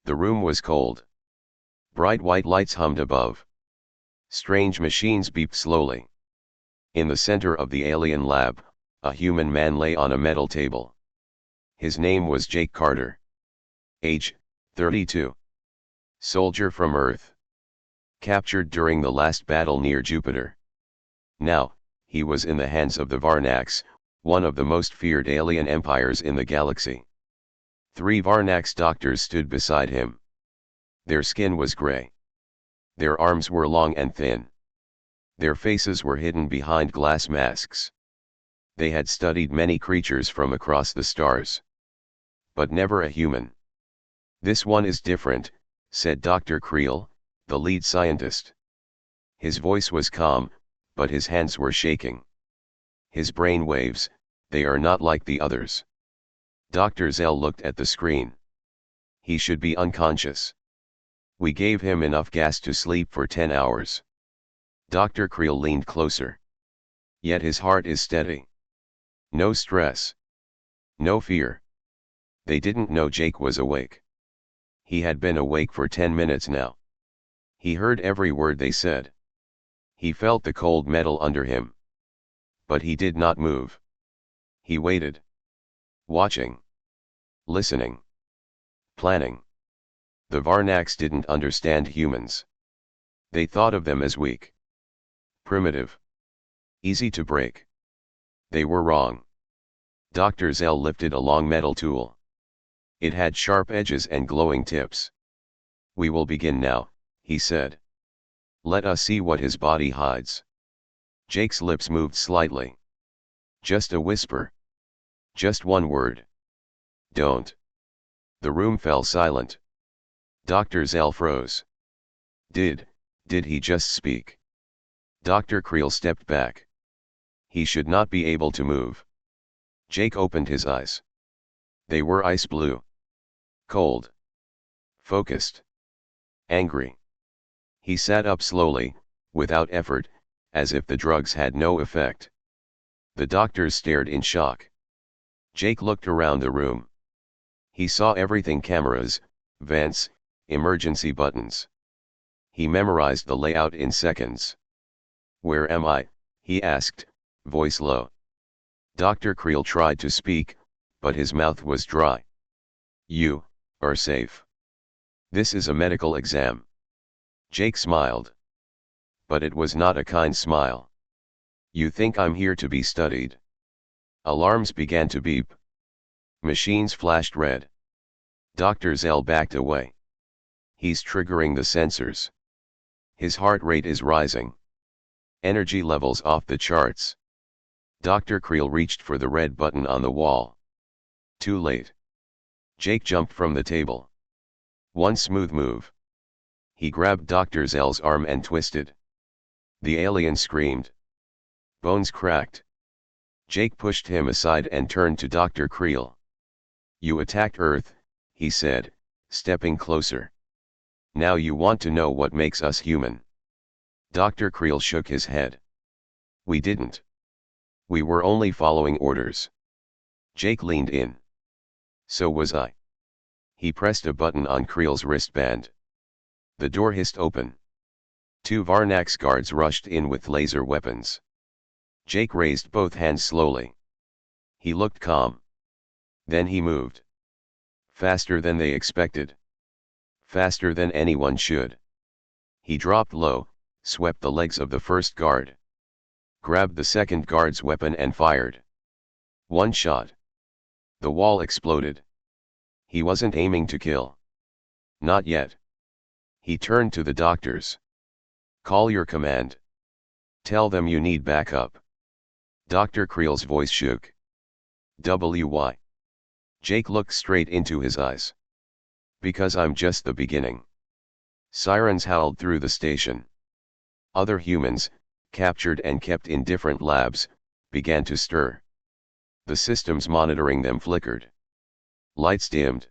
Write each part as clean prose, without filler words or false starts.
The room was cold. Bright white lights hummed above. Strange machines beeped slowly. In the center of the alien lab, a human man lay on a metal table. His name was Jake Carter. Age, 32. Soldier from Earth. Captured during the last battle near Jupiter. Now, he was in the hands of the Varnax, one of the most feared alien empires in the galaxy. 3 Varnax doctors stood beside him. Their skin was gray. Their arms were long and thin. Their faces were hidden behind glass masks. They had studied many creatures from across the stars. But never a human. "This one is different," said Dr. Creel, the lead scientist. His voice was calm, but his hands were shaking. His brain waves, "They are not like the others." Dr. Zell looked at the screen. "He should be unconscious. We gave him enough gas to sleep for 10 hours. Dr. Creel leaned closer. "Yet his heart is steady. No stress. No fear." They didn't know Jake was awake. He had been awake for 10 minutes now. He heard every word they said. He felt the cold metal under him. But he did not move. He waited. Watching. Listening. Planning. The Varnax didn't understand humans. They thought of them as weak. Primitive. Easy to break. They were wrong. Dr. Zell lifted a long metal tool. It had sharp edges and glowing tips. "We will begin now," he said. "Let us see what his body hides." Jake's lips moved slightly. Just a whisper. Just one word. "Don't." The room fell silent. Dr. Zell froze. Did he just speak? Dr. Creel stepped back. He should not be able to move. Jake opened his eyes. They were ice blue. Cold. Focused. Angry. He sat up slowly, without effort, as if the drugs had no effect. The doctors stared in shock. Jake looked around the room. He saw everything: cameras, vents, emergency buttons. He memorized the layout in seconds. "Where am I?" he asked, voice low. Dr. Creel tried to speak, but his mouth was dry. "You are safe. This is a medical exam." Jake smiled. But it was not a kind smile. "You think I'm here to be studied?" Alarms began to beep. Machines flashed red. Dr. Zell backed away. "He's triggering the sensors. His heart rate is rising. Energy levels off the charts." Dr. Creel reached for the red button on the wall. Too late. Jake jumped from the table. One smooth move. He grabbed Dr. Zell's arm and twisted. The alien screamed. Bones cracked. Jake pushed him aside and turned to Dr. Creel. "You attacked Earth," he said, stepping closer. "Now you want to know what makes us human." Dr. Creel shook his head. "We didn't. We were only following orders." Jake leaned in. "So was I." He pressed a button on Creel's wristband. The door hissed open. 2 Varnax guards rushed in with laser weapons. Jake raised both hands slowly. He looked calm. Then he moved. Faster than they expected. Faster than anyone should. He dropped low, swept the legs of the first guard. Grabbed the second guard's weapon and fired. One shot. The wall exploded. He wasn't aiming to kill. Not yet. He turned to the doctors. "Call your command. Tell them you need backup." Dr. Creel's voice shook. "Why?" Jake looked straight into his eyes. "Because I'm just the beginning." Sirens howled through the station. Other humans, captured and kept in different labs, began to stir. The systems monitoring them flickered. Lights dimmed.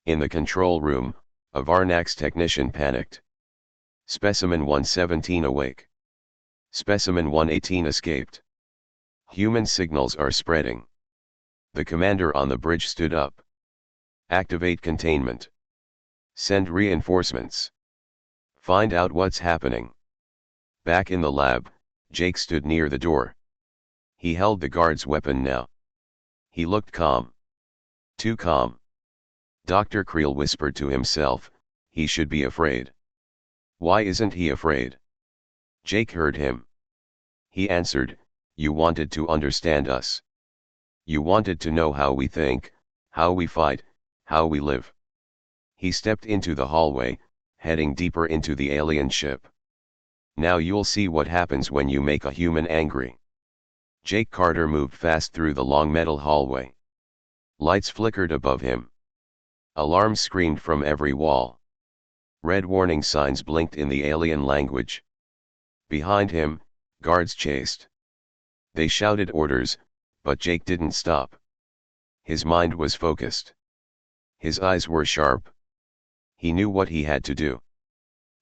In the control room, a Varnax technician panicked. "Specimen 117 awake. Specimen 118 escaped. Human signals are spreading." The commander on the bridge stood up. "Activate containment." Send reinforcements. Find out what's happening. Back in the lab, Jake stood near the door. He held the guard's weapon now. He looked calm. Too calm. Dr. Creel whispered to himself, he should be afraid. Why isn't he afraid? Jake heard him. He answered, you wanted to understand us. You wanted to know how we think, how we fight, how we live. He stepped into the hallway, heading deeper into the alien ship. Now you'll see what happens when you make a human angry. Jake Carter moved fast through the long metal hallway. Lights flickered above him. Alarms screamed from every wall. Red warning signs blinked in the alien language. Behind him, guards chased. They shouted orders, but Jake didn't stop. His mind was focused. His eyes were sharp. He knew what he had to do.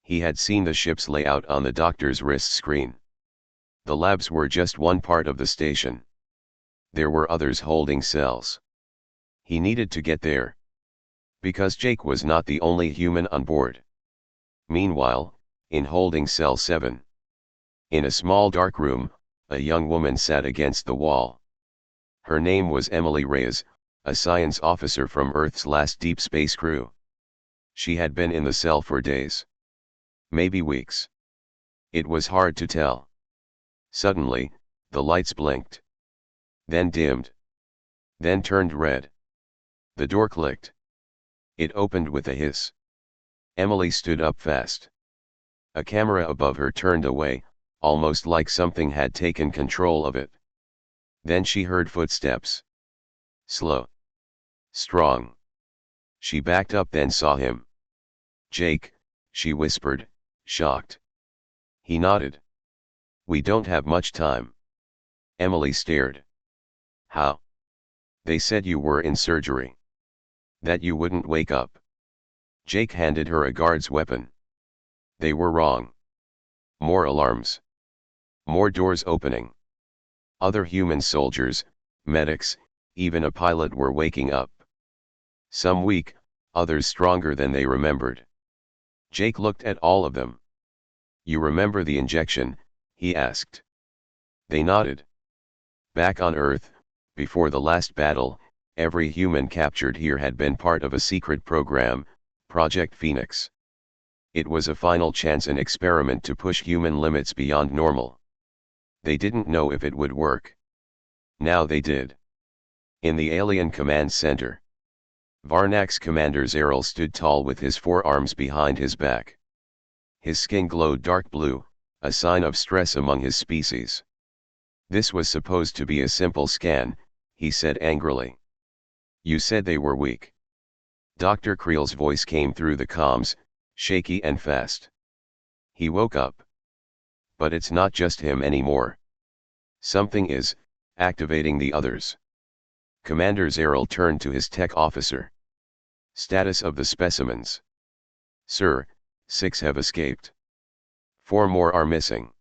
He had seen the ship's layout on the doctor's wrist screen. The labs were just one part of the station. There were others holding cells. He needed to get there. Because Jake was not the only human on board. Meanwhile, in holding cell 7. In a small dark room, a young woman sat against the wall. Her name was Emily Reyes, a science officer from Earth's last deep space crew. She had been in the cell for days. Maybe weeks. It was hard to tell. Suddenly, the lights blinked. Then dimmed. Then turned red. The door clicked. It opened with a hiss. Emily stood up fast. A camera above her turned away, almost like something had taken control of it. Then she heard footsteps. Slow. Strong. She backed up, then saw him. Jake, she whispered, shocked. He nodded. We don't have much time. Emily stared. How? They said you were in surgery. That you wouldn't wake up. Jake handed her a guard's weapon. They were wrong. More alarms. More doors opening. Other human soldiers, medics, even a pilot were waking up. Some weak, others stronger than they remembered. Jake looked at all of them. You remember the injection? He asked. They nodded. Back on Earth, before the last battle, every human captured here had been part of a secret program, Project Phoenix. It was a final chance, an experiment to push human limits beyond normal. They didn't know if it would work. Now they did. In the alien command center, Varnak's commander Zeril stood tall with his forearms behind his back. His skin glowed dark blue, a sign of stress among his species. This was supposed to be a simple scan, he said angrily. You said they were weak. Dr. Creel's voice came through the comms, shaky and fast. He woke up. But it's not just him anymore. Something is activating the others. Commander Zeril turned to his tech officer. Status of the specimens. Sir, 6 have escaped. 4 more are missing.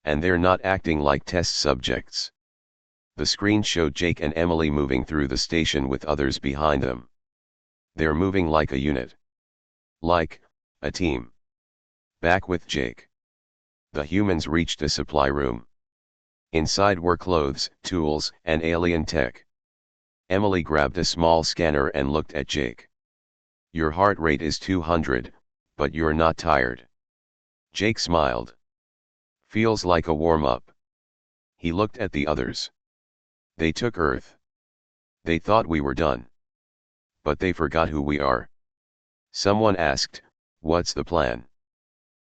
And they're not acting like test subjects. The screen showed Jake and Emily moving through the station with others behind them. They're moving like a unit. Like a team. Back with Jake. The humans reached a supply room. Inside were clothes, tools, and alien tech. Emily grabbed a small scanner and looked at Jake. Your heart rate is 200, but you're not tired. Jake smiled. Feels like a warm-up. He looked at the others. They took Earth. They thought we were done. But they forgot who we are. Someone asked, what's the plan?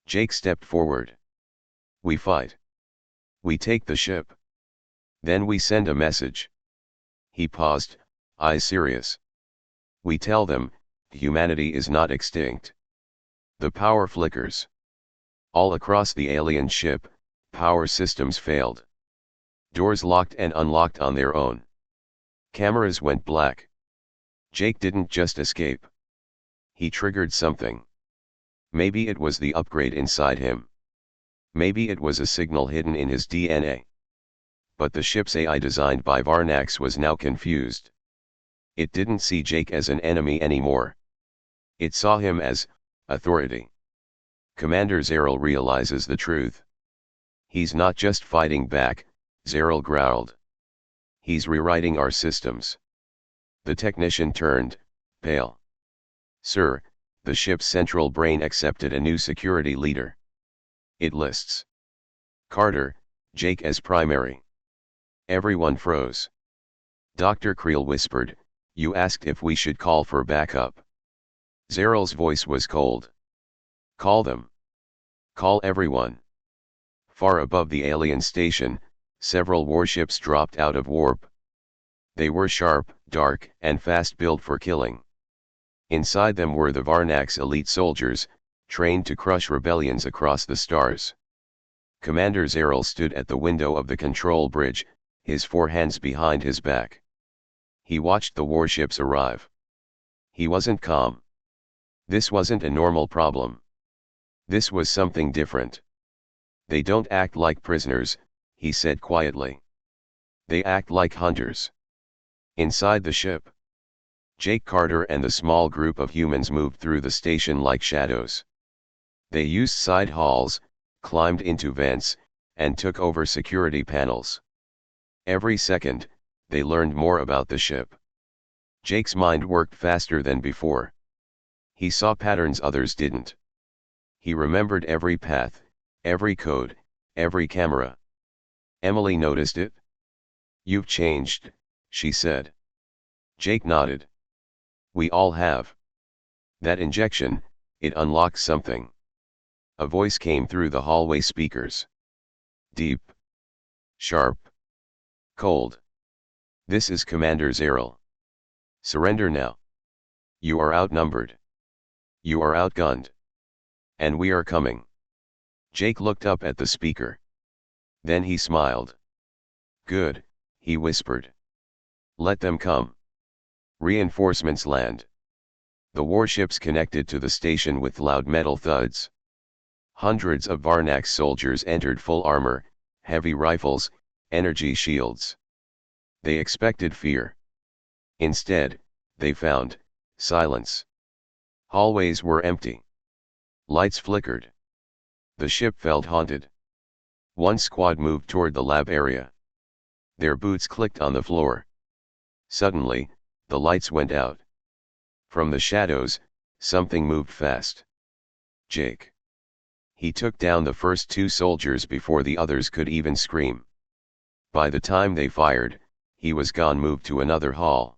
Jake stepped forward. We fight. We take the ship. Then we send a message. He paused, eyes serious. We tell them, humanity is not extinct. The power flickers. All across the alien ship, power systems failed. Doors locked and unlocked on their own. Cameras went black. Jake didn't just escape. He triggered something. Maybe it was the upgrade inside him. Maybe it was a signal hidden in his DNA. But the ship's AI designed by Varnax was now confused. It didn't see Jake as an enemy anymore. It saw him as authority. Commander Zeril realizes the truth. He's not just fighting back, Zeril growled. He's rewriting our systems. The technician turned pale. Sir, the ship's central brain accepted a new security leader. It lists Carter, Jake as primary. Everyone froze. Dr. Creel whispered, "You asked if we should call for backup." Zeril's voice was cold. "Call them. Call everyone." Far above the alien station, several warships dropped out of warp. They were sharp, dark, and fast built for killing. Inside them were the Varnak's elite soldiers, trained to crush rebellions across the stars. Commander Zeril stood at the window of the control bridge, his four hands behind his back. He watched the warships arrive. He wasn't calm. This wasn't a normal problem. This was something different. "They don't act like prisoners," he said quietly. "They act like hunters." Inside the ship, Jake Carter and the small group of humans moved through the station like shadows. They used side halls, climbed into vents, and took over security panels. Every second, they learned more about the ship. Jake's mind worked faster than before. He saw patterns others didn't. He remembered every path, every code, every camera. Emily noticed it. "You've changed," she said. Jake nodded. "We all have. That injection, it unlocked something." A voice came through the hallway speakers. Deep. Sharp. Cold. "This is Commander Zeril. Surrender now. You are outnumbered. You are outgunned. And we are coming." Jake looked up at the speaker. Then he smiled. "Good," he whispered. "Let them come. Reinforcements land." The warships connected to the station with loud metal thuds. Hundreds of Varnak's soldiers entered full armor, heavy rifles, energy shields. They expected fear. Instead, they found silence. Hallways were empty. Lights flickered. The ship felt haunted. One squad moved toward the lab area. Their boots clicked on the floor. Suddenly, the lights went out. From the shadows, something moved fast. Jake. He took down the first two soldiers before the others could even scream. By the time they fired, he was gone. Moved to another hall.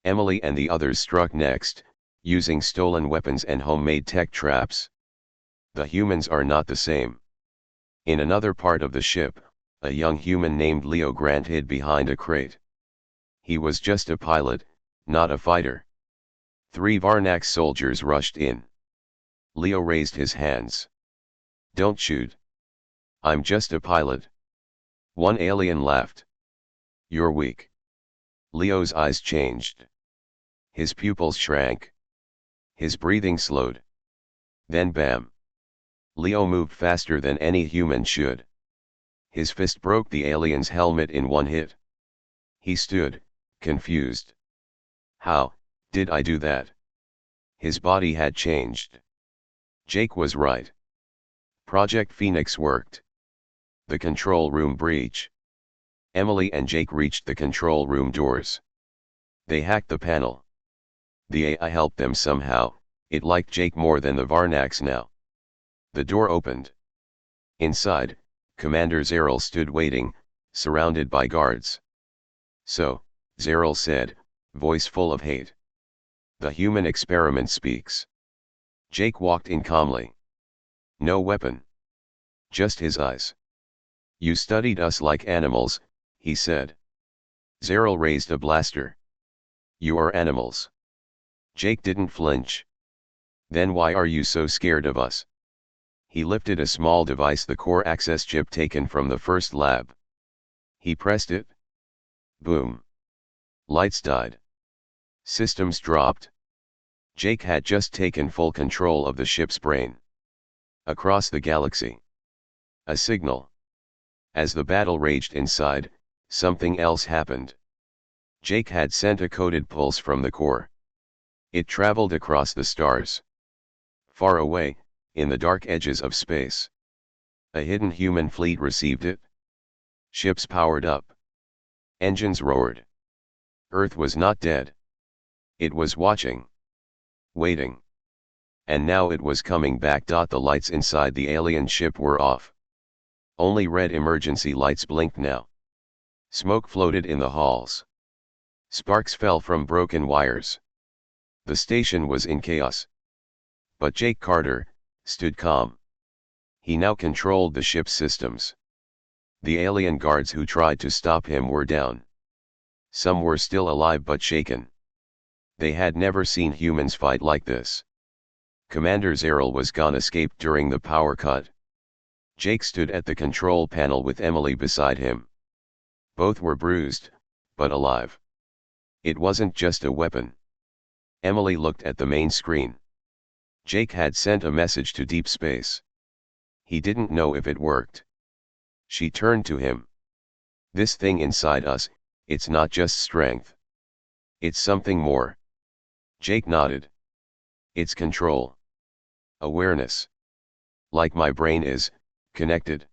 Emily and the others struck next, using stolen weapons and homemade tech traps. The humans are not the same. In another part of the ship, a young human named Leo Grant hid behind a crate. He was just a pilot, not a fighter. 3 Varnak soldiers rushed in. Leo raised his hands. "Don't shoot. I'm just a pilot." One alien laughed. "You're weak." Leo's eyes changed. His pupils shrank. His breathing slowed. Then bam. Leo moved faster than any human should. His fist broke the alien's helmet in one hit. He stood, confused. "How did I do that?" His body had changed. Jake was right. Project Phoenix worked. The control room breach. Emily and Jake reached the control room doors. They hacked the panel. The AI helped them somehow. It liked Jake more than the Varnaks now. The door opened. Inside, Commander Zeril stood waiting, surrounded by guards. "So," Zeril said, voice full of hate. "The human experiment speaks." Jake walked in calmly. No weapon. Just his eyes. "You studied us like animals," he said. Zeril raised a blaster. "You are animals." Jake didn't flinch. "Then why are you so scared of us?" He lifted a small device, the core access chip taken from the first lab. He pressed it. Boom. Lights died. Systems dropped. Jake had just taken full control of the ship's brain. Across the galaxy. A signal. As the battle raged inside, something else happened. Jake had sent a coded pulse from the core. It traveled across the stars. Far away, in the dark edges of space. A hidden human fleet received it. Ships powered up. Engines roared. Earth was not dead. It was watching. Waiting. And now it was coming back. The lights inside the alien ship were off. Only red emergency lights blinked now. Smoke floated in the halls. Sparks fell from broken wires. The station was in chaos. But Jake Carter stood calm. He now controlled the ship's systems. The alien guards who tried to stop him were down. Some were still alive but shaken. They had never seen humans fight like this. Commander Zeril was gone, escaped during the power cut. Jake stood at the control panel with Emily beside him. Both were bruised, but alive. It wasn't just a weapon. Emily looked at the main screen. Jake had sent a message to deep space. He didn't know if it worked. She turned to him. This thing inside us, it's not just strength. It's something more. Jake nodded. It's control. Awareness. Like my brain is, connected.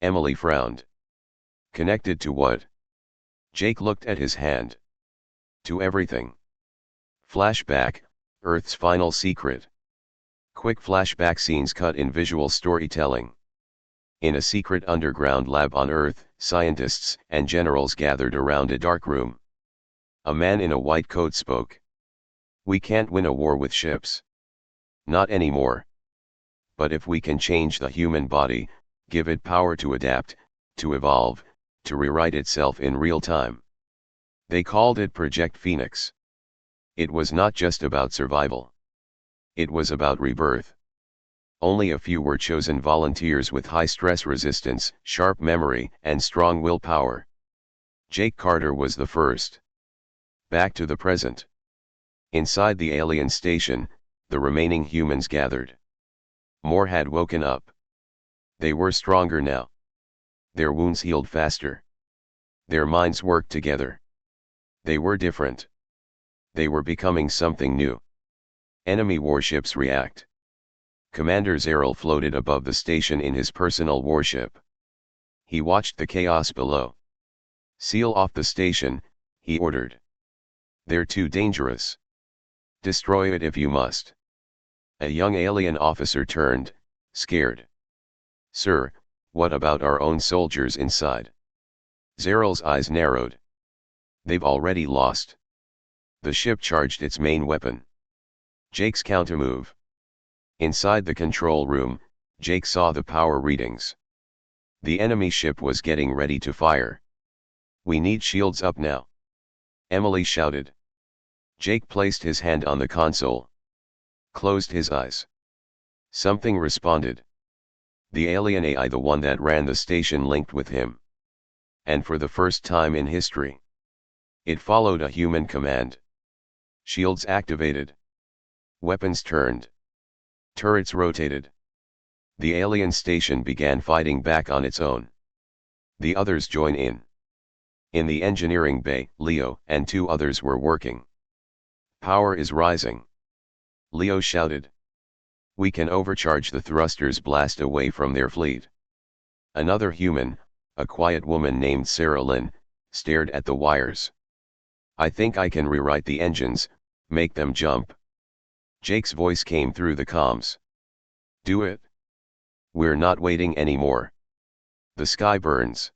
Emily frowned. Connected to what? Jake looked at his hand. To everything. Flashback, Earth's final secret. Quick flashback scenes cut in visual storytelling. In a secret underground lab on Earth, scientists and generals gathered around a dark room. A man in a white coat spoke. We can't win a war with ships. Not anymore. But if we can change the human body, give it power to adapt, to evolve, to rewrite itself in real time. They called it Project Phoenix. It was not just about survival. It was about rebirth. Only a few were chosen: volunteers with high stress resistance, sharp memory, and strong willpower. Jake Carter was the first. Back to the present. Inside the alien station, the remaining humans gathered. More had woken up. They were stronger now. Their wounds healed faster. Their minds worked together. They were different. They were becoming something new. Enemy warships react. Commander Zeril floated above the station in his personal warship. He watched the chaos below. Seal off the station, he ordered. They're too dangerous. Destroy it if you must. A young alien officer turned, scared. Sir, what about our own soldiers inside? Zeril's eyes narrowed. They've already lost. The ship charged its main weapon. Jake's countermove. Inside the control room, Jake saw the power readings. The enemy ship was getting ready to fire. We need shields up now. Emily shouted. Jake placed his hand on the console. Closed his eyes. Something responded. The alien AI, the one that ran the station, linked with him. And for the first time in history, it followed a human command. Shields activated. Weapons turned. Turrets rotated. The alien station began fighting back on its own. The others joined in. In the engineering bay, Leo and two others were working. Power is rising. Leo shouted. We can overcharge the thrusters, blast away from their fleet. Another human, a quiet woman named Sarah Lynn, stared at the wires. I think I can rewrite the engines, make them jump. Jake's voice came through the comms. Do it. We're not waiting anymore. The sky burns.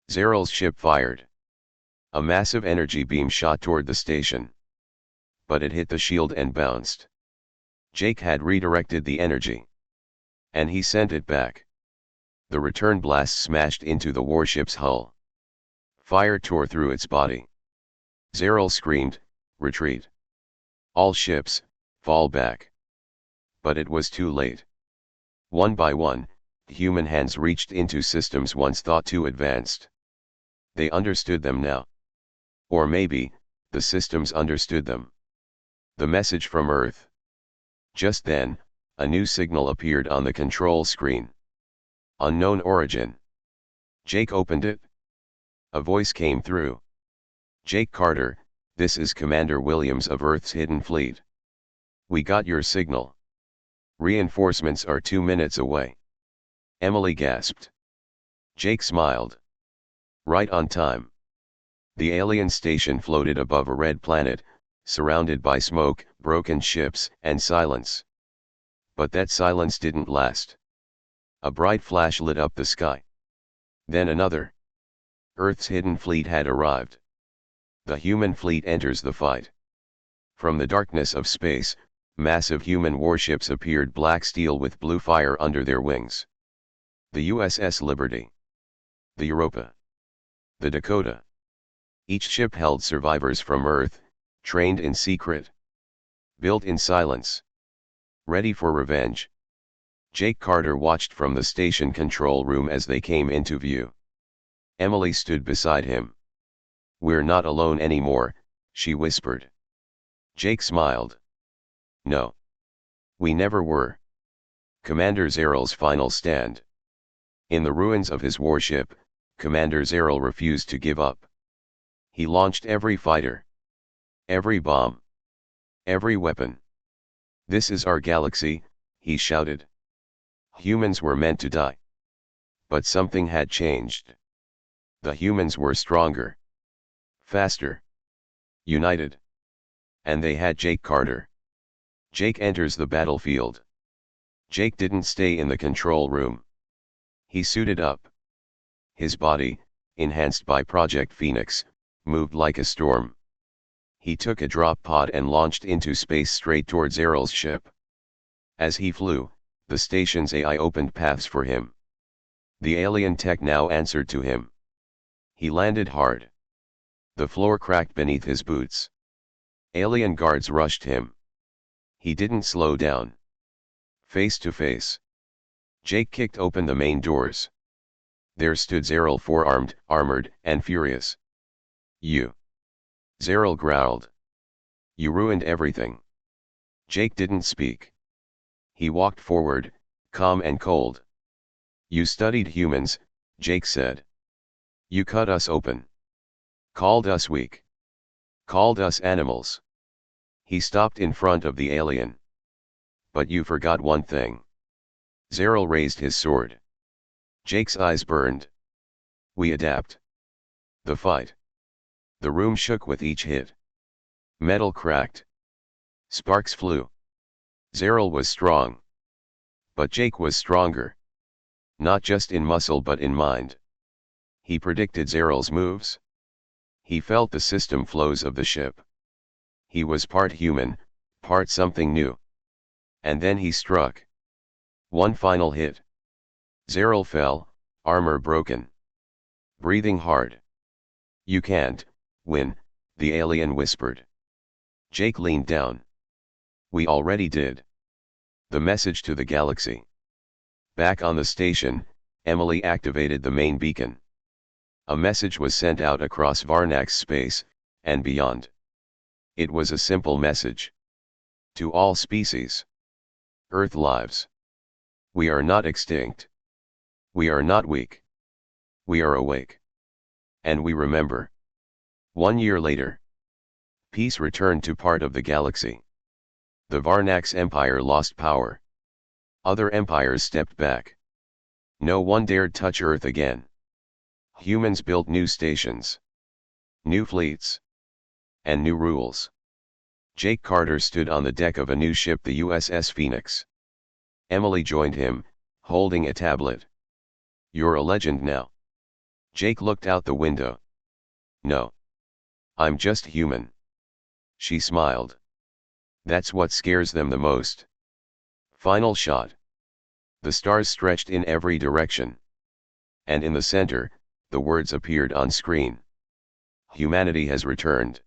Zeril's ship fired. A massive energy beam shot toward the station. But it hit the shield and bounced. Jake had redirected the energy. And he sent it back. The return blast smashed into the warship's hull. Fire tore through its body. Zeril screamed, retreat. All ships, fall back. But it was too late. One by one, human hands reached into systems once thought too advanced. They understood them now. Or maybe, the systems understood them. The message from Earth. Just then, a new signal appeared on the control screen. Unknown origin. Jake opened it. A voice came through. Jake Carter, This is Commander Williams of Earth's Hidden Fleet. We got your signal. Reinforcements are 2 minutes away. Emily gasped. Jake smiled. Right on time. The alien station floated above a red planet, surrounded by smoke, broken ships, and silence. But that silence didn't last. A bright flash lit up the sky. Then another. Earth's Hidden Fleet had arrived. The human fleet enters the fight. From the darkness of space, massive human warships appeared, black steel with blue fire under their wings. The USS Liberty. The Europa. The Dakota. Each ship held survivors from Earth, trained in secret. Built in silence. Ready for revenge. Jake Carter watched from the station control room as they came into view. Emily stood beside him. "We're not alone anymore," she whispered. Jake smiled. "No. We never were." Commander Zeral's final stand. In the ruins of his warship, Commander Zeral refused to give up. He launched every fighter. Every bomb. Every weapon. "This is our galaxy," he shouted. Humans were meant to die. But something had changed. The humans were stronger. Faster. United. And they had Jake Carter. Jake enters the battlefield. Jake didn't stay in the control room. He suited up. His body, enhanced by Project Phoenix, moved like a storm. He took a drop pod and launched into space straight toward Zeral's ship. As he flew, the station's AI opened paths for him. The alien tech now answered to him. He landed hard. The floor cracked beneath his boots. Alien guards rushed him. He didn't slow down. Face to face. Jake kicked open the main doors. There stood Zeral, four-armed, armored, and furious. "You." Zeral growled. "You ruined everything." Jake didn't speak. He walked forward, calm and cold. "You studied humans," Jake said. "You cut us open. Called us weak. Called us animals." He stopped in front of the alien. "But you forgot one thing." Zeral raised his sword. Jake's eyes burned. "We adapt." The fight. The room shook with each hit. Metal cracked. Sparks flew. Zeral was strong. But Jake was stronger. Not just in muscle but in mind. He predicted Zeral's moves. He felt the system flows of the ship. He was part human, part something new. And then he struck. One final hit. Zeral fell, armor broken. Breathing hard. "You can't win," the alien whispered. Jake leaned down. "We already did." The message to the galaxy. Back on the station, Emily activated the main beacon. A message was sent out across Varnak's space, and beyond. It was a simple message. To all species. Earth lives. We are not extinct. We are not weak. We are awake. And we remember. 1 year later. Peace returned to part of the galaxy. The Varnak's empire lost power. Other empires stepped back. No one dared touch Earth again. Humans built new stations. New fleets. And new rules. Jake Carter stood on the deck of a new ship, the USS Phoenix. Emily joined him, holding a tablet. "You're a legend now." Jake looked out the window. "No. I'm just human." She smiled. "That's what scares them the most." Final shot. The stars stretched in every direction. And in the center, the words appeared on screen. "Humanity has returned."